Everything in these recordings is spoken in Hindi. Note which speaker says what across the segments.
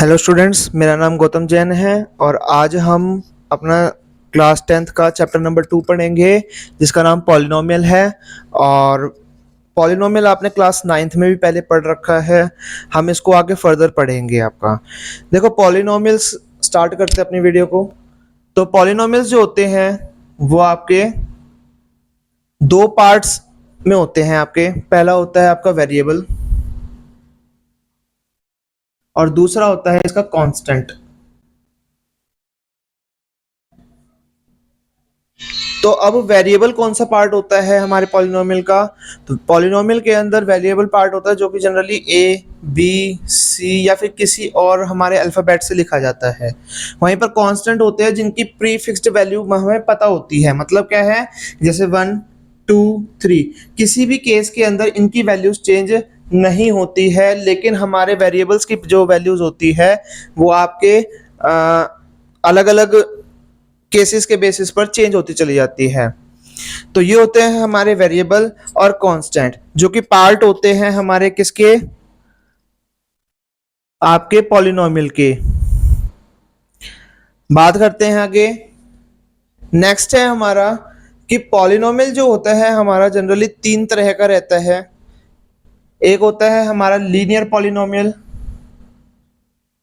Speaker 1: हेलो स्टूडेंट्स, मेरा नाम गौतम जैन है और आज हम अपना क्लास 10th का चैप्टर नंबर 2 पढ़ेंगे जिसका नाम पॉलिनोमियल है। और पॉलिनोमियल आपने क्लास 9th में भी पहले पढ़ रखा है। हम इसको आगे फर्दर पढ़ेंगे। आपका देखो, पॉलिनोमियल्स स्टार्ट करते हैं अपनी वीडियो को। तो पॉलिनोमियल्स जो होते हैं वो आपके दो पार्ट्स में होते हैं। आपके पहला होता है आपका वेरिएबल और दूसरा होता है इसका कांस्टेंट। तो अब वेरिएबल कौन सा पार्ट होता है हमारे पॉलिनोमियल का? तो पॉलिनोमियल के अंदर वेरिएबल पार्ट होता है जो कि जनरली ए, बी, सी या फिर किसी और हमारे अल्फाबेट से लिखा जाता है। वहीं पर कांस्टेंट होते हैं जिनकी प्री फिक्स्ड वैल्यू हमें पता होती है। मतलब क्या है, जैसे 1, 2, 3, किसी भी केस के अंदर इनकी वैल्यूज चेंज नहीं होती है, लेकिन हमारे वेरिएबल्स की जो वैल्यूज होती है वो आपके अलग अलग केसेस के बेसिस पर चेंज होती चली जाती है। तो ये होते हैं हमारे वेरिएबल और कांस्टेंट, जो कि पार्ट होते हैं हमारे किसके, आपके पॉलिनोमियल के। बात करते हैं आगे। नेक्स्ट है हमारा कि पॉलिनोमियल जो होता है हमारा जनरली तीन तरह का रहता है। एक होता है हमारा लीनियर पॉलिनोमियल,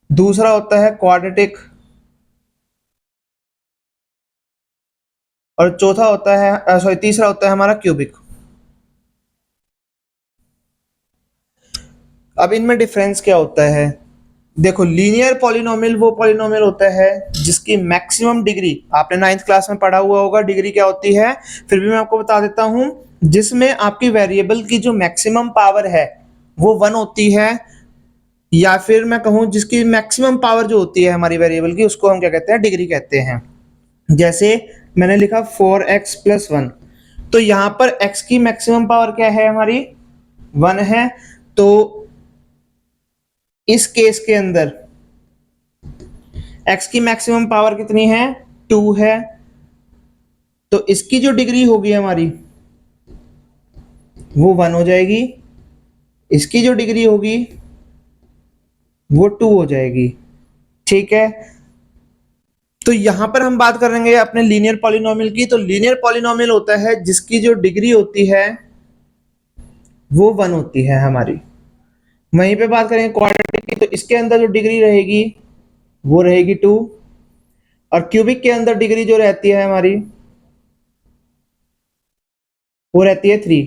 Speaker 1: दूसरा होता है क्वाड्रेटिक और चौथा होता है तीसरा होता है हमारा क्यूबिक। अब इनमें डिफरेंस क्या होता है? देखो, लीनियर पॉलिनोमियल वो पॉलिनोमियल होता है जिसकी मैक्सिमम डिग्री, आपने 9th क्लास में पढ़ा हुआ होगा डिग्री क्या होती है, फिर भी मैं आपको बता देता हूं। जिसमें आपकी वेरिएबल की जो मैक्सिमम पावर है वो 1 होती है, या फिर मैं कहूं जिसकी मैक्सिमम पावर जो होती है हमारी वेरिएबल की, उसको हम क्या कहते हैं, डिग्री कहते हैं। जैसे मैंने लिखा 4x + 1, तो यहां पर x की मैक्सिमम पावर क्या है, हमारी 1 है। तो इस केस के अंदर x की मैक्सिमम पावर कितनी है, 2 है। तो इसकी जो डिग्री होगी हमारी वो 1 हो जाएगी, इसकी जो डिग्री होगी वो 2 हो जाएगी। ठीक है। तो यहां पर हम बात करेंगे अपने लीनियर पॉलिनोमियल की। तो लीनियर पॉलिनोमियल होता है जिसकी जो डिग्री होती है वो 1 होती है हमारी। वहीं पे बात करेंगे क्वाड्रेटिक की, तो इसके अंदर जो डिग्री रहेगी वो रहेगी 2, और क्यूबिक के अंदर डिग्री जो रहती है हमारी वो रहती है 3।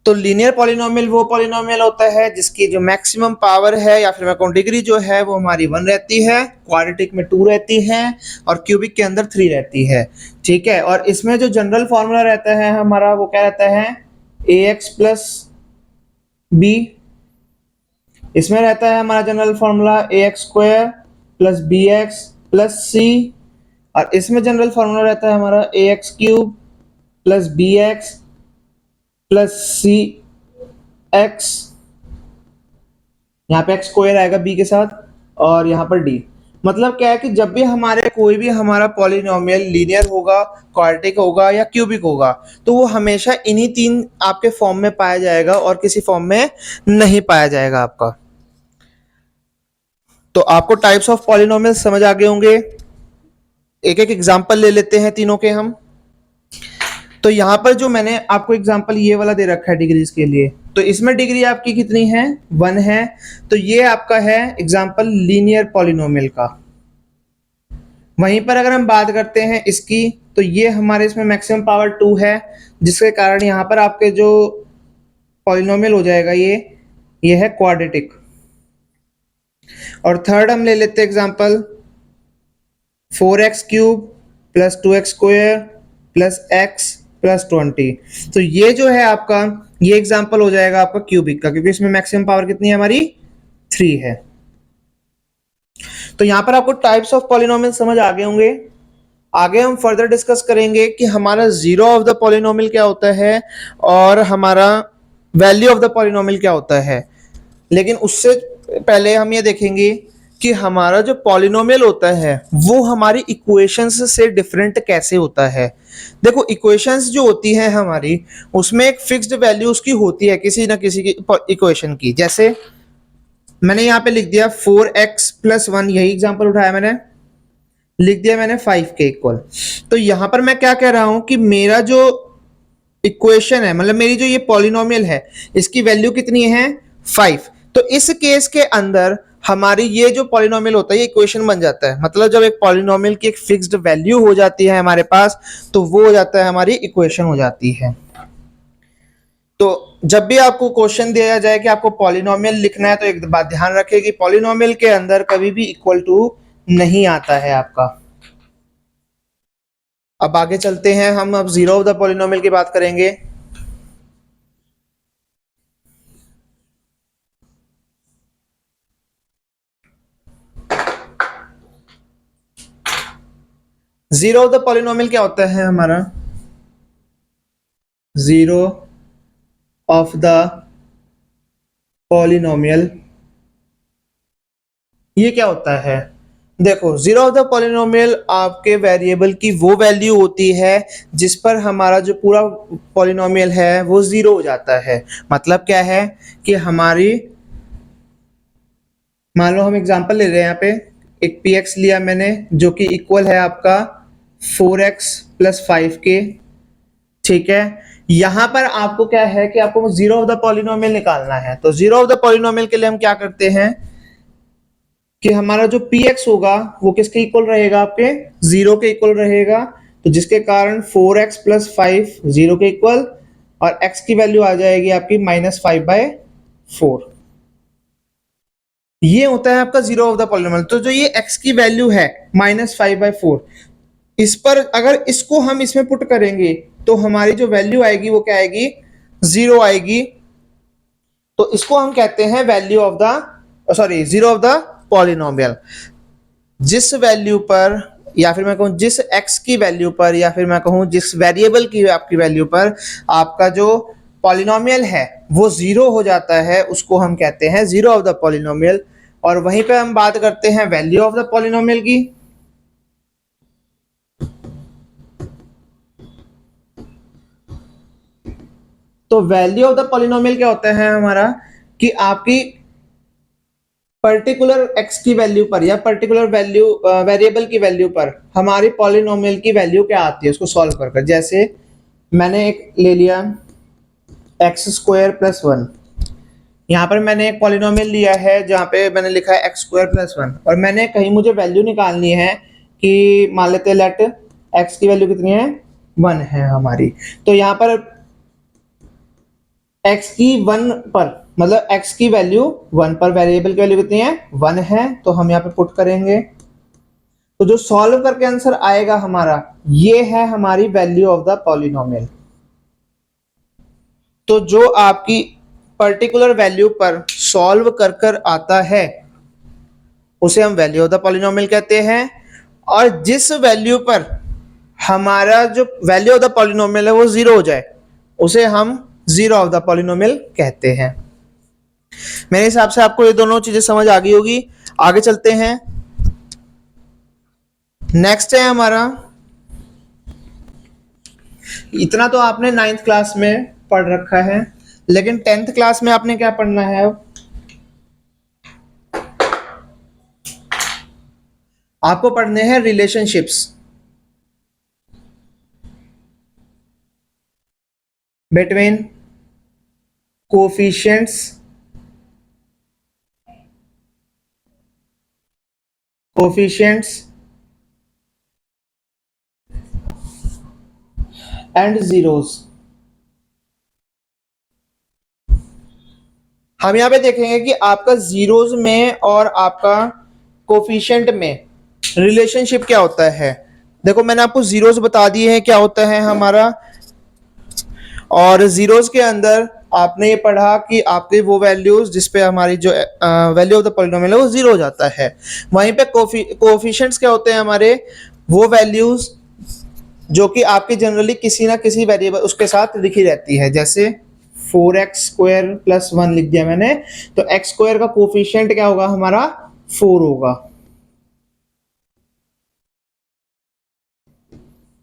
Speaker 1: तो लीनियर पॉलिनोमियल वो पॉलिनोमियल होता है जिसकी जो मैक्सिमम पावर है या फिर मैं कहूं डिग्री जो है वो हमारी 1 रहती है, क्वाड्रेटिक में 2 रहती है और क्यूबिक के अंदर 3 रहती है। ठीक है। और इसमें जो जनरल फॉर्मूला रहता है हमारा वो क्या रहता है, ax + b। इसमें रहता है हमारा general formula ax² + bx + c। और इसमें जनरल फॉर्मूला रहता है हमारा ax³ + bx + cx। यहाँ पे x² आएगा b के साथ और यहाँ पर d। मतलब क्या है कि जब भी हमारे कोई भी हमारा पॉलिनोमियल लीनियर होगा, क्वाड्रेटिक होगा या क्यूबिक होगा, तो वो हमेशा इन्हीं तीन आपके फॉर्म में पाया जाएगा और किसी फॉर्म में नहीं पाया जाएगा आपका। तो आपको टाइप्स ऑफ पॉलिनोमियल समझ आ गए होंगे। एक एक एग्जांपल ले लेते हैं तीनों के हम। तो यहां पर जो मैंने आपको एग्जांपल ये वाला दे रखा है डिग्रीज के लिए, तो इसमें डिग्री आपकी कितनी है, 1 है। तो ये आपका है एग्जांपल लीनियर पॉलिनोमियल का। वहीं पर अगर हम बात करते हैं इसकी, तो ये हमारे इसमें मैक्सिमम पावर 2 है, जिसके कारण यहां पर आपके जो पॉलिनोमियल हो जाएगा ये है क्वाड्रेटिक। और थर्ड हम ले लेते हैं एग्जांपल 4x³ + 2x² + x + 20। तो ये जो है आपका, ये एग्जांपल हो जाएगा आपका क्यूबिक का, क्योंकि इसमें मैक्सिमम पावर कितनी है हमारी, 3 है। तो यहां पर आपको टाइप्स ऑफ पॉलिनोमियल समझ आ गए होंगे। आगे हम फर्दर डिस्कस करेंगे कि हमारा जीरो ऑफ द पॉलिनोमियल क्या होता है और हमारा वैल्यू ऑफ द पॉलिनोमियल क्या होता है। लेकिन उससे पहले हम ये देखेंगे कि हमारा जो पॉलिनोमियल होता है वो हमारी इक्वेशंस से डिफरेंट कैसे होता है। देखो, इक्वेशंस जो होती है हमारी, उसमें एक फिक्स्ड वैल्यू उसकी होती है किसी ना किसी की इक्वेशन की। जैसे मैंने यहाँ पे लिख दिया 4x+1, यही एग्जांपल उठाया मैंने, लिख दिया मैंने 5 के इक्वल। तो यहां पर मैं क्या कह रहा हूं कि मेरा जो इक्वेशन है, मतलब मेरी जो ये पॉलिनोमियल है, इसकी वैल्यू कितनी है 5। तो इस केस के अंदर हमारी ये जो पॉलिनोमियल होता है ये इक्वेशन बन जाता है। मतलब जब एक पॉलिनोमियल की एक फिक्स्ड वैल्यू हो जाती है हमारे पास, तो वो हो जाता है हमारी इक्वेशन हो जाती है। तो जब भी आपको क्वेश्चन दिया जाए कि आपको पॉलिनोमियल लिखना है, तो एक बात ध्यान रखिए कि पॉलिनोमियल के अंदर कभी भी इक्वल टू नहीं आता है आपका। अब आगे चलते हैं, हम अब जीरो ऑफ द पॉलिनोमियल की बात करेंगे। जीरो ऑफ द पॉलिनोमियल क्या होता है हमारा? जीरो ऑफ द पॉलिनोमियल ये क्या होता है? देखो, जीरो ऑफ द पॉलिनोमियल आपके वेरिएबल की वो वैल्यू होती है जिस पर हमारा जो पूरा पॉलिनोमियल है वो जीरो हो जाता है। मतलब क्या है कि हमारी, मान लो हम एग्जांपल ले रहे हैं, यहाँ पे एक px लिया मैंने जो कि इक्वल है आपका 4x+5 के। ठीक है, यहां पर आपको क्या है कि आपको जीरो ऑफ द पॉलिनोमियल निकालना है। तो जीरो ऑफ द पॉलिनोमियल के लिए हम क्या करते हैं कि हमारा जो px होगा वो किसके इक्वल रहेगा? आपके जीरो के इक्वल रहेगा। तो जिसके कारण 4x+5 जीरो के इक्वल, और x की वैल्यू आ जाएगी आपकी -5/4। ये होता है आपका जीरो ऑफ द पॉलिनोमियल। तो जो ये x की वैल्यू है -5/4, इस पर अगर इसको हम इसमें पुट करेंगे तो हमारी जो वैल्यू आएगी वो क्या आएगी? जीरो आएगी। तो इसको हम कहते हैं value of the, sorry, zero of the polynomial. जिस वैल्यू पर, या फिर मैं कहूं जिस x की वैल्यू पर, या फिर मैं कहूं जिस वेरिएबल की आपकी वैल्यू पर आपका जो पॉलिनोमियल है वो जीरो हो जाता है, उसको हम कहते हैं जीरो ऑफ द पॉलिनोमियल। और वहीं पे हम बात करते हैं वैल्यू ऑफ द पॉलिनोमियल की। तो वैल्यू ऑफ द पॉलिनोमियल क्या होता है हमारा कि आपकी पर्टिकुलर x की वैल्यू पर या पर्टिकुलर वैल्यू वेरिएबल की वैल्यू पर हमारी पॉलिनोमियल की वैल्यू क्या आती है उसको सॉल्व कर। जैसे मैंने एक ले लिया x² + 1। यहाँ पर मैंने एक पॉलिनोमियल लिया है जहाँ पे मैंने लिखा है x² + 1, और मैंने कहीं मुझे वैल्यू निकालनी है कि मान लेते हैं लेट x की वैल्यू कितनी है? 1 है हमारी। तो यहाँ पर x की 1 पर, मतलब x की वैल्यू 1 पर, वेरिएबल की वैल्यू कितनी है? 1 है। तो हम यहाँ पे पुट करेंगे, तो जो सॉल्व करके आंसर आएगा हमारा, ये है हमारी वैल्यू ऑफ द पॉलिनोमियल। तो जो आपकी पर्टिकुलर वैल्यू पर सॉल्व कर कर आता है उसे हम वैल्यू ऑफ द पॉलिनोमियल कहते हैं। और जिस वैल्यू पर हमारा जो वैल्यू ऑफ द पॉलिनोमियल है वो जीरो हो जाए उसे हम जीरो ऑफ द पॉलिनोमियल कहते हैं। मेरे हिसाब से आपको ये दोनों चीजें समझ आ गई होगी। आगे चलते हैं। नेक्स्ट है हमारा, इतना तो आपने 9th क्लास में पढ़ रखा है, लेकिन 10th क्लास में आपने क्या पढ़ना है? आपको पढ़ने हैं relationships between coefficients and zeros. हम यहाँ पे देखेंगे कि आपका जीरोस में और आपका कोफिशिएंट में रिलेशनशिप क्या होता है। देखो, मैंने आपको जीरोस बता दिए हैं क्या होता है हमारा, और जीरोस के अंदर आपने ये पढ़ा कि आपके वो वैल्यूज जिस पे हमारी जो वैल्यू ऑफ द पॉलिनोमियल है वो जीरो हो जाता है। वहीं पे कोफिशिएंट्स क्या होते हैं हमारे? वो वैल्यूज जो कि आपकी जनरली किसी ना किसी वेरिएबल उसके साथ लिखी रहती है। जैसे 4x² + 1 लिख दिया मैंने, तो x² का कोफिशिएंट क्या होगा हमारा? 4 होगा।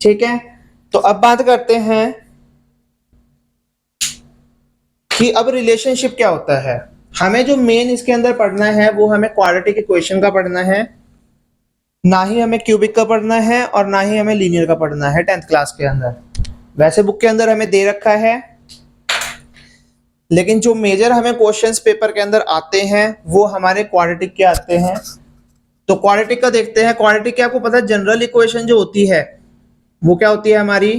Speaker 1: ठीक है, तो अब बात करते हैं कि अब रिलेशनशिप क्या होता है। हमें जो मेन इसके अंदर पढ़ना है वो हमें क्वाड्रेटिक इक्वेशन का पढ़ना है, ना ही हमें क्यूबिक का पढ़ना है और ना ही हमें लीनियर का पढ़ना है 10th क्लास के अंदर। वैसे बुक के अंदर हमें दे रखा है, लेकिन जो मेजर हमें क्वेश्चंस पेपर के अंदर आते हैं वो हमारे क्वाड्रेटिक के आते हैं। तो क्वाड्रेटिक का देखते हैं। क्वाड्रेटिक की आपको पता है जनरल इक्वेशन जो होती है वो क्या होती है हमारी,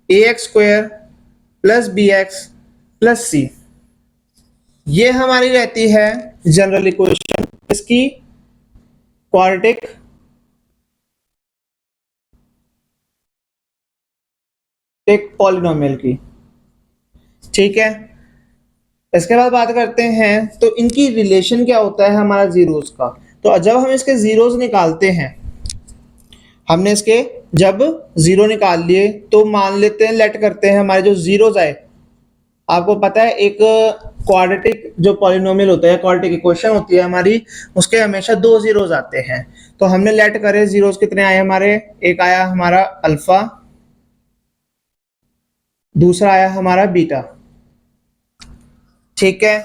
Speaker 1: a x square plus b x plus c. ये हमारी रहती है जनरल इक्वेशन इसकी, क्वाड्रेटिक एक पॉलिनोमियल की। ठीक है, इसके बाद बात करते हैं तो इनकी रिलेशन क्या होता है हमारा जीरोस का। तो जब हम इसके जीरोस निकालते हैं, हमने इसके जब जीरो निकाल लिए तो मान लेते हैं, लेट करते हैं हमारे जो जीरोस आए। आपको पता है एक क्वाड्रेटिक जो पॉलिनोमियल होता है, क्वाड्रेटिक इक्वेशन होती है हमारी, उसके हमेशा दो जीरोस आते हैं। तो हमने लेट करे जीरोस कितने आए हमारे, एक आया हमारा अल्फा, दूसरा आया हमारा बीटा। ठीक है,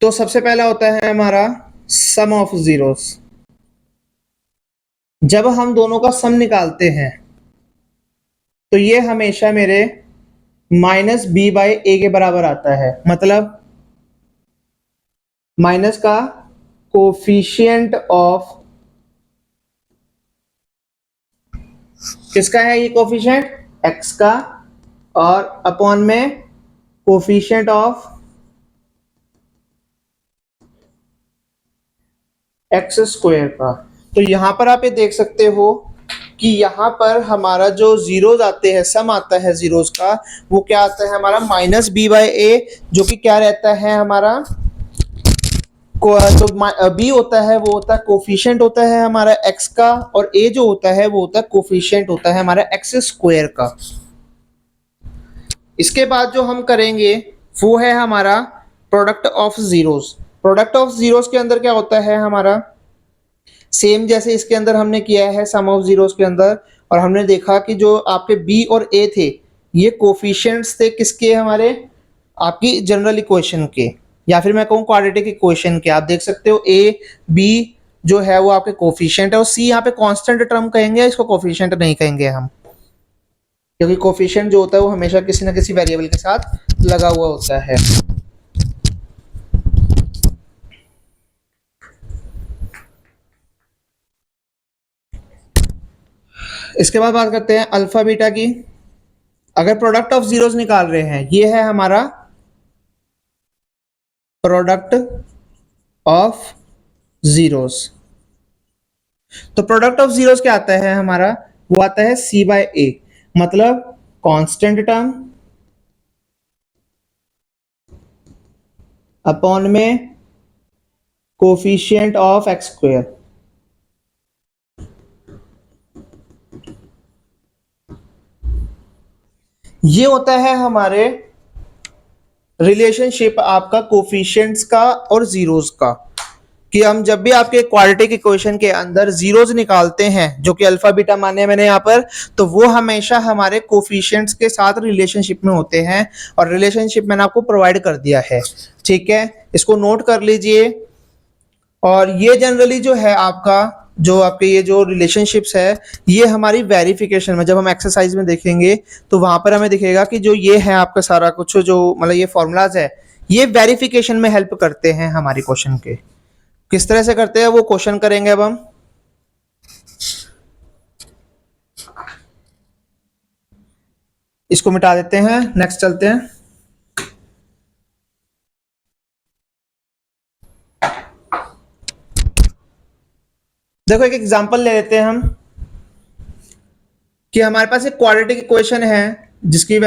Speaker 1: तो सबसे पहला होता है हमारा सम ऑफ जीरोस। जब हम दोनों का सम निकालते हैं तो ये हमेशा मेरे माइनस बी बाई ए के बराबर आता है। मतलब माइनस का कोफिशिएंट ऑफ, किसका है ये कोफिशिएंट, एक्स का, और अपॉन में कोफिशिएंट ऑफ एक्स स्क्वायर का। तो यहां पर आप ये देख सकते हो कि यहाँ पर हमारा जो जीरोस आते हैं, सम आता है जीरोस का, वो क्या आता है हमारा माइनस बी बाई ए, जो कि क्या रहता है हमारा, जो बी होता है वो होता है कोफिशिएंट होता है हमारा एक्स का, और ए जो होता है वो होता है कोफिशिएंट होता है हमारा एक्स स्क्वायर का। इसके बाद जो हम करेंगे वो है हमारा product of zeros. Product of zeros के अंदर क्या होता है हमारा, सेम जैसे इसके अंदर हमने किया है सम ऑफ जीरोस के अंदर, और हमने देखा कि जो आपके बी और ए थे ये कोफिशिएंट्स थे किसके, हमारे आपकी जनरल इक्वेशन के, या फिर मैं कहूँ क्वाड्रेटिक इक्वेशन के। आप देख सकते हो ए बी जो है वो आपके कोफिशिएंट है, और सी यहाँ पे कांस्टेंट टर्म कहेंगे, इसको कोफिशिएंट नहीं कहेंगे हम, क्योंकि कोफिशिएंट जो होता है वो हमेशा किसी ना किसी वेरिएबल के साथ लगा हुआ होता है। इसके बाद बात करते हैं अल्फा बीटा की। अगर प्रोडक्ट ऑफ जीरोस निकाल रहे हैं, ये है हमारा प्रोडक्ट ऑफ जीरोस। तो प्रोडक्ट ऑफ जीरोस क्या आता है हमारा, वो आता है सी बाय ए, मतलब कांस्टेंट टर्म अपॉन में कोफिशिएंट ऑफ एक्स स्क्वायर। ये होता है हमारे रिलेशनशिप आपका कोफिशिएंट्स का और जीरोस का, कि हम जब भी आपके क्वाड्रेटिक इक्वेशन के अंदर जीरोस निकालते हैं, जो कि अल्फा बीटा माने मैंने यहाँ पर, तो वो हमेशा हमारे कोफिशिएंट्स के साथ रिलेशनशिप में होते हैं, और रिलेशनशिप मैंने आपको प्रोवाइड कर दिया है। ठीक है, इसको नोट कर लीजिए। और ये जनरली जो है आपका, जो आपके ये जो रिलेशनशिप्स है, ये हमारी वेरिफिकेशन में जब हम एक्सरसाइज में देखेंगे तो वहां पर हमें दिखेगा कि जो ये है आपका सारा कुछ, जो मतलब ये फॉर्मूलाज है, ये वेरिफिकेशन में हेल्प करते हैं हमारी क्वेश्चन के। किस तरह से करते हैं वो क्वेश्चन करेंगे अब हम। इसको मिटा देते हैं, नेक्स्ट चलते हैं। देखो एक एग्जांपल ले लेते हैं हम, कि हमारे पास एक क्वाड्रेटिक इक्वेशन है जिसकी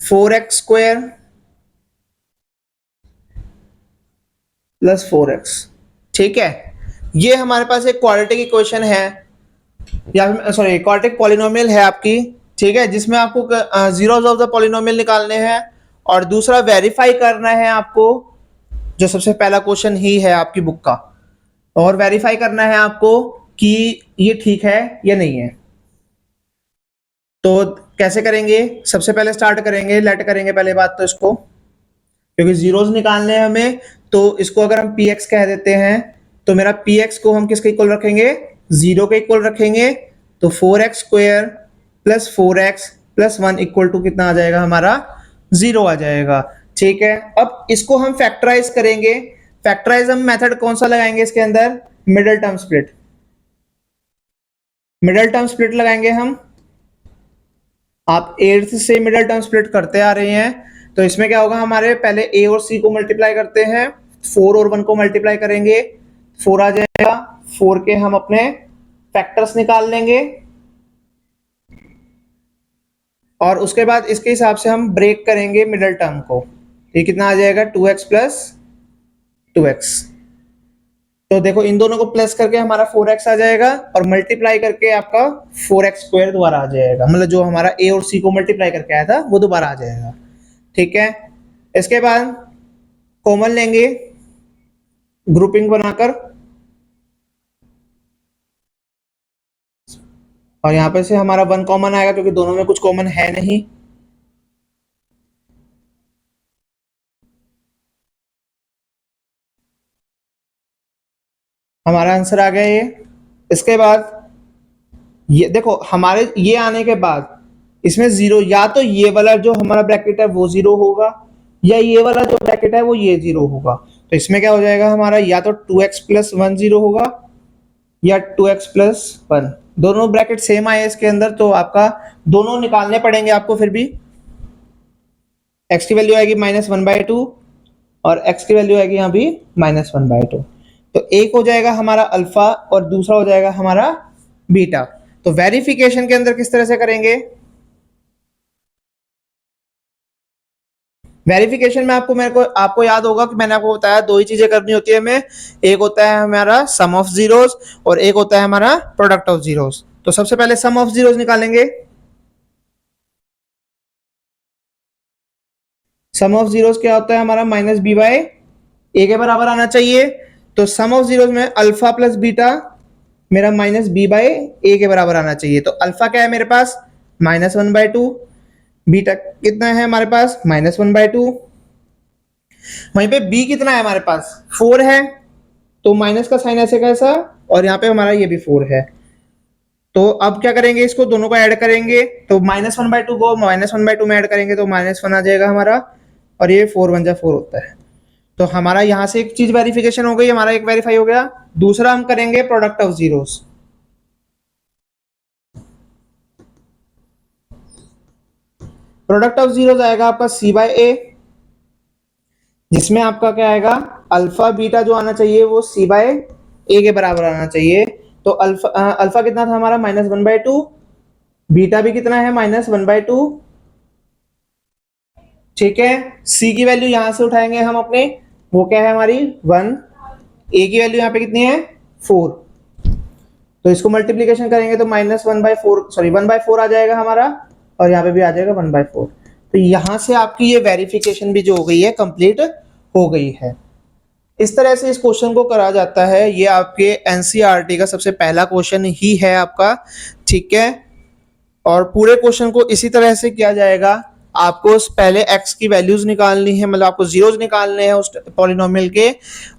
Speaker 1: 4x स्क्वायर प्लस 4x। ठीक है, ये हमारे पास एक क्वाड्रेटिक इक्वेशन है, या सॉरी क्वाड्रेटिक पॉलिनोमियल है आपकी। ठीक है, जिसमें आपको जीरोस ऑफ द पॉलिनोमियल निकालने हैं, और दूसरा वेरीफाई करना है आपको, जो सबसे पहला क्वेश्चन ही है आपकी बुक का, और वेरीफाई करना है आपको कि ये ठीक है या नहीं है। तो कैसे करेंगे, सबसे पहले स्टार्ट करेंगे, लेट करेंगे पहले बात तो इसको। क्योंकि जीरोस निकालने हैं हमें, तो इसको अगर हम px कह देते हैं तो मेरा px को हम किसके इक्वल रखेंगे, 0 के इक्वल रखेंगे। तो 4x square plus 4x plus 1 equal to कितना आ जाएगा हमारा, 0 आ जाएगा। ठीक है, अब इसको हम फैक्टराइज करेंगे। फैक्टराइज हम मेथड कौन सा लगाएंगे इसके अंदर, middle term split. Middle term split लगाएंगे हम। आप 8th से मिडिल टर्म स्प्लिट करते आ रहे हैं, तो इसमें क्या होगा, हमारे पहले a और c को मल्टीप्लाई करते हैं, 4 और 1 को मल्टीप्लाई करेंगे, 4 आ जाएगा। 4 के हम अपने फैक्टर्स निकाल लेंगे और उसके बाद इसके हिसाब से हम ब्रेक करेंगे मिडिल टर्म को। ये कितना आ जाएगा, 2x प्लस 2x। तो देखो इन दोनों को प्लस करके हमारा 4x आ जाएगा और मल्टीप्लाई करके आपका 4x स्क्वायर दोबारा आ जाएगा, मतलब जो हमारा a और c को मल्टीप्लाई करके आया था वो दोबारा आ जाएगा। ठीक है, इसके बाद कॉमन लेंगे ग्रुपिंग बनाकर, और यहां पर से हमारा 1 कॉमन आएगा क्योंकि दोनों में कुछ कॉमन है नहीं। हमारा आंसर आ गया ये। इसके बाद ये देखो, हमारे ये आने के बाद इसमें 0, या तो ये वाला जो हमारा ब्रैकेट है वो 0 होगा, या ये वाला जो ब्रैकेट है वो ये 0 होगा। तो इसमें क्या हो जाएगा हमारा, या तो 2x प्लस 1 0 होगा या 2x प्लस 1। दोनों ब्रैकेट सेम आए इसके अंदर, तो आपका दोनों निकालने पड़ेंगे आपको। फिर भी x की वैल्यू आएगी -1/2 और x की वैल्यू आएगी यहाँ भी -1/2। तो एक हो जाएगा हमारा अल्फा और दूसरा हो जाएगा हमारा बीटा। तो वेरिफिकेशन के अंदर किस तरह से करेंगे, वेरिफिकेशन में आपको याद होगा कि मैंने आपको बताया 2 ही चीजें करनी होती है हमें। एक होता है हमारा सम ऑफ जीरोस और एक होता है हमारा प्रोडक्ट ऑफ जीरोस। तो सबसे पहले सम ऑफ जीरोस निकालेंगे। सम ऑफ जीरोस क्या होता है हमारा, -b/a के बराबर आना चाहिए। तो सम ऑफ जीरोस में अल्फा प्लस बीटा मेरा -b/a के बराबर आना चाहिए। तो अल्फा क्या है मेरे पास, -1/2, बीटा कितना है हमारे पास, -1/2। वहीं पे b कितना है हमारे पास, 4 है, तो माइनस का साइन ऐसे कैसा, और यहाँ पे हमारा ये भी 4 है। तो अब क्या करेंगे, इसको दोनों को ऐड करेंगे, तो -1/2 को -1/2 में ऐड करेंगे तो -1 आ जाएगा हमारा, और ये 4 1 जा 4 होता है। तो हमारा यहाँ से एक चीज वेरिफिकेशन हो गई, हमारा एक वेरीफाई हो गया। दूसरा हम करेंगे product of zeros. Product of zeros आएगा आपका c/a, जिसमें आपका क्या आएगा, अल्फा बीटा जो आना चाहिए वो c/a के बराबर आना चाहिए। तो अल्फा कितना था हमारा, -1/2, बीटा भी कितना है, -1/2। ठीक है, c की वैल्यू यहां से उठाएंगे हम अपने, वो क्या है हमारी 1, a की वैल्यू यहाँ पे कितनी है 4। तो इसको मल्टीप्लीकेशन करेंगे तो -1/4 आ जाएगा हमारा, और यहाँ पे भी आ जाएगा 1/4। तो यहां से आपकी ये वेरिफिकेशन भी जो हो गई है कंप्लीट हो गई है। इस तरह से इस क्वेश्चन को करा जाता है। ये आपके एनसीईआरटी का सबसे पहला क्वेश्चन ही है आपका। ठीक है, और पूरे क्वेश्चन को इसी तरह से किया जाएगा। आपको पहले x की वैल्यूज निकालनी है, मतलब आपको जीरोज निकालने हैं उस पॉलिनोमियल के,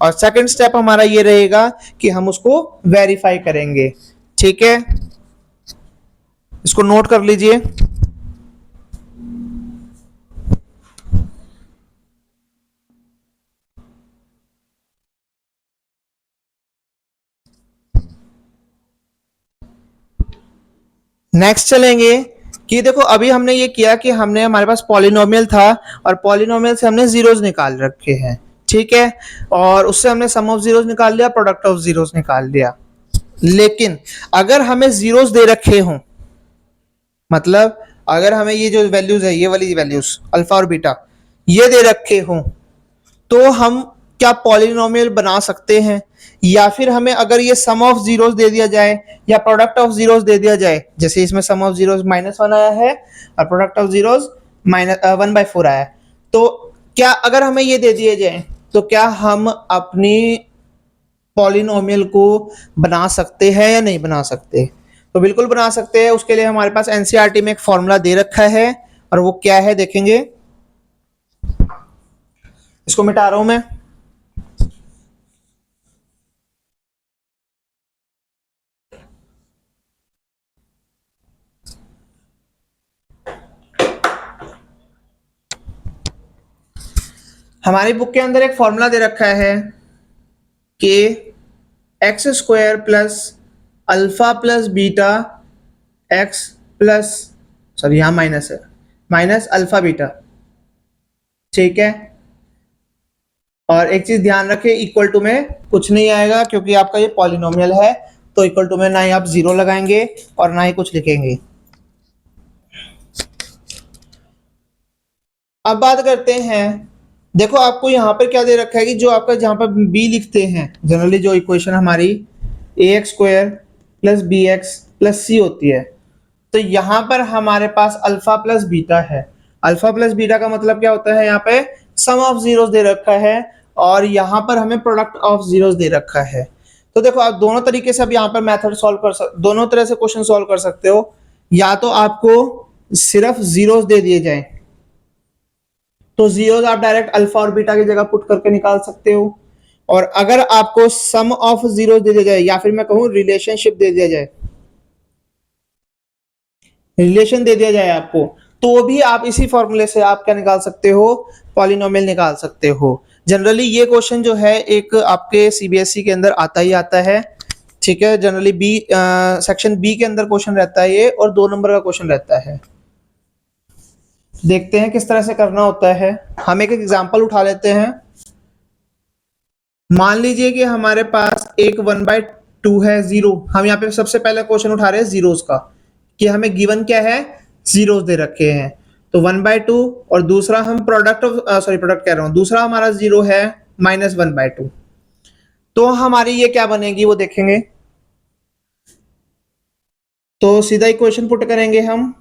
Speaker 1: और सेकंड स्टेप हमारा ये रहेगा कि हम उसको वेरीफाई करेंगे। ठीक है, इसको नोट कर लीजिए। नेक्स्ट चलेंगे कि देखो अभी हमने ये किया कि हमने हमारे पास पॉलिनोमियल था और पॉलिनोमियल से हमने जीरोस निकाल रखे हैं। ठीक है, और उससे हमने सम ऑफ जीरोस निकाल लिया, प्रोडक्ट ऑफ जीरोस निकाल लिया। लेकिन अगर हमें जीरोस दे रखे हों, मतलब अगर हमें ये जो वैल्यूज है, ये वाली वैल्यूज अल्फा और बीटा ये दे रखे हों, तो हम क्या पॉलिनोमियल बना सकते हैं, या फिर हमें अगर ये सम ऑफ जीरोस दे दिया जाए या प्रोडक्ट ऑफ जीरोस दे दिया जाए, जैसे इसमें सम ऑफ जीरोस -1 आया है और प्रोडक्ट ऑफ जीरोस -1/4 आया है, तो क्या अगर हमें ये दे दिए जाए तो क्या हम अपनी पॉलिनोमियल को बना सकते हैं या नहीं बना सकते? तो बिल्कुल बना सकते हैं। उसके लिए हमारे पास एनसीईआरटी में एक फॉर्मूला दे रखा है, और वो क्या है देखेंगे। इसको मिटा रहा हूं मैं। हमारी बुक के अंदर एक फॉर्मूला दे रखा है कि x square plus alpha plus beta x plus, sorry यहां माइनस है, माइनस अल्फा बीटा। ठीक है, और एक चीज ध्यान रखें, इक्वल टू में कुछ नहीं आएगा क्योंकि आपका ये पॉलिनोमियल है, तो इक्वल टू में ना ही आप जीरो लगाएंगे और ना ही कुछ लिखेंगे। अब बात करते हैं, देखो आपको यहाँ पर क्या दे रखा है कि जो आपका जहां पर बी लिखते हैं जनरली जो इक्वेशन हमारी a x square plus b x plus c होती है, तो यहाँ पर हमारे पास अल्फा प्लस बीटा है। अल्फा प्लस बीटा का मतलब क्या होता है, यहाँ पे सम ऑफ जीरोस दे रखा है और यहाँ पर हमें प्रोडक्ट ऑफ जीरोस दे रखा है। तो देखो आप दोनों तरीके से अब यहाँ पर मेथड सॉल्व कर सकते, दोनों तरह से क्वेश्चन सॉल्व कर सकते हो। या तो आपको सिर्फ जीरोस दे दिए जाए तो जीरोस आप डायरेक्ट अल्फा और बीटा की जगह पुट करके निकाल सकते हो, और अगर आपको सम ऑफ जीरोस दे दिया जाए या फिर मैं कहूं रिलेशनशिप दे दिया जाए, रिलेशन दे दिया जाए आपको, तो भी आप इसी फॉर्मूले से आप क्या निकाल सकते हो, पॉलिनोमियल निकाल सकते हो। जनरली ये क्वेश्चन जो है एक आपके सीबीएसई के अंदर आता ही आता है। ठीक है, जनरली बी सेक्शन बी के अंदर क्वेश्चन रहता है ये, और 2 नंबर का क्वेश्चन रहता है। देखते हैं किस तरह से करना होता है। हम एक एग्जांपल उठा लेते हैं। मान लीजिए कि हमारे पास एक 1/2 है, जीरो। हम यहाँ पे सबसे पहले क्वेश्चन उठा रहे हैं जीरोस का, कि हमें गिवन क्या है, जीरोस दे रखे हैं। तो 1/2, और दूसरा हम प्रोडक्ट ऑफ, सॉरी प्रोडक्ट कह रहा हूं, दूसरा हमारा जीरो है -1/2। तो हमारी ये क्या बनेगी वो देखेंगे। तो सीधा इक्वेशन पुट करेंगे हम,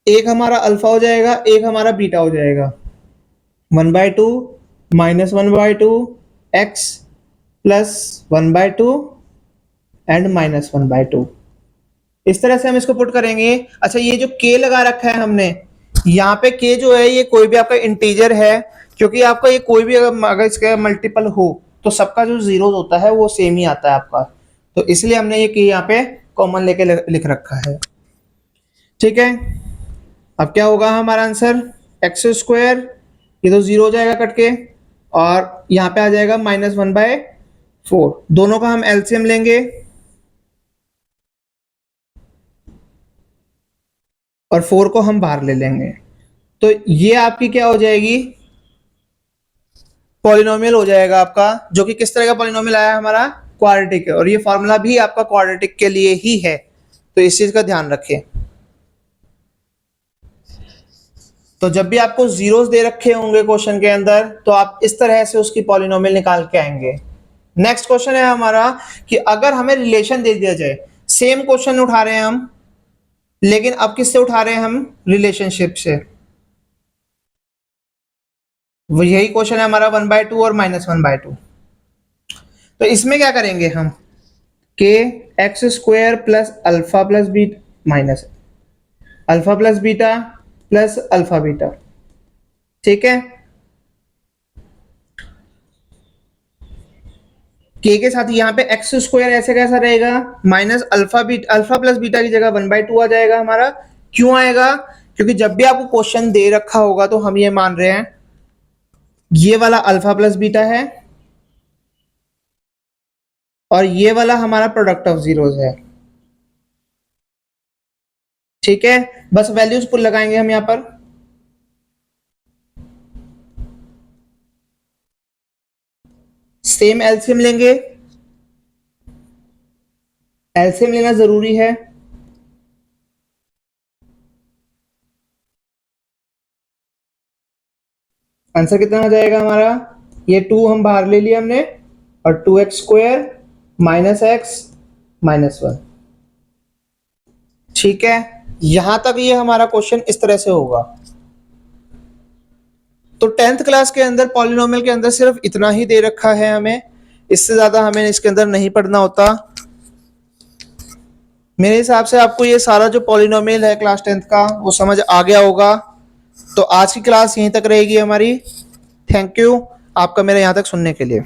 Speaker 1: एक हमारा अल्फा हो जाएगा, एक हमारा बीटा हो जाएगा। 1/2 -1/2 एक्स प्लस 1/2 एंड -1/2। इस तरह से हम इसको पुट करेंगे। अच्छा, ये जो k लगा रखा है हमने, यहाँ पे k जो है ये कोई भी आपका इंटीजर है, क्योंकि आपका ये कोई भी अगर इसका मल्टीपल हो तो सबका जो जीरो होता है वो सेम ही आता है आपका, तो इसलिए हमने ये k यहाँ पे कॉमन लेके लिख रखा है। ठीक है, अब क्या होगा हमारा आंसर, एक्स स्क्वायर, ये तो जीरो हो जाएगा कट के, और यहाँ पे आ जाएगा -1/4। दोनों का हम एलसीएम लेंगे और 4 को हम बाहर ले लेंगे, तो ये आपकी क्या हो जाएगी, पॉलिनोमियल हो जाएगा आपका, जो कि किस तरह का पॉलिनोमियल आया हमारा, क्वाड्रेटिक है, और ये फॉर्मूला भी आपका क्वाड्रेटिक के लिए ही है, तो इस चीज का ध्यान रखें। तो जब भी आपको जीरोस दे रखे होंगे क्वेश्चन के अंदर, तो आप इस तरह से उसकी पॉलिनोमियल निकाल के आएंगे। नेक्स्ट क्वेश्चन है हमारा कि अगर हमें रिलेशन दे दिया जाए, सेम क्वेश्चन उठा रहे हैं हम, लेकिन अब किससे उठा रहे हैं हम, रिलेशनशिप से। वो यही क्वेश्चन है हमारा 1/2 और -1/2। तो इसमें क्या करेंगे हम, के x square plus alpha plus beta minus alpha plus beta plus alpha beta. ठीक है, के साथ यहाँ पे एक्स स्क्वायर ऐसे कैसा रहेगा, माइनस अल्फा प्लस बीटा की जगह 1/2 आ जाएगा हमारा। क्यों आएगा, क्योंकि जब भी आपको क्वेश्चन दे रखा होगा तो हम ये मान रहे हैं ये वाला अल्फा प्लस बीटा है और ये वाला हमारा प्रोडक्ट ऑफ जीरोस है। ठीक है, बस वैल्यूज पुल लगाएंगे हम यहां पर। सेम एलसीएम लेंगे, एलसीएम लेना जरूरी है। आंसर कितना आ जाएगा हमारा, ये 2 हम बाहर ले लिया हमने, और 2x square minus x minus 1। ठीक है, यहां तक ये हमारा क्वेश्चन इस तरह से होगा। तो 10th क्लास के अंदर पॉलिनोमियल के अंदर सिर्फ इतना ही दे रखा है हमें, इससे ज्यादा हमें इसके अंदर नहीं पढ़ना होता। मेरे हिसाब से आपको ये सारा जो पॉलिनोमियल है क्लास 10th का वो समझ आ गया होगा। तो आज की क्लास यहीं तक रहेगी हमारी। थैंक यू आपका मेरे यहाँ तक सुनने के लिए।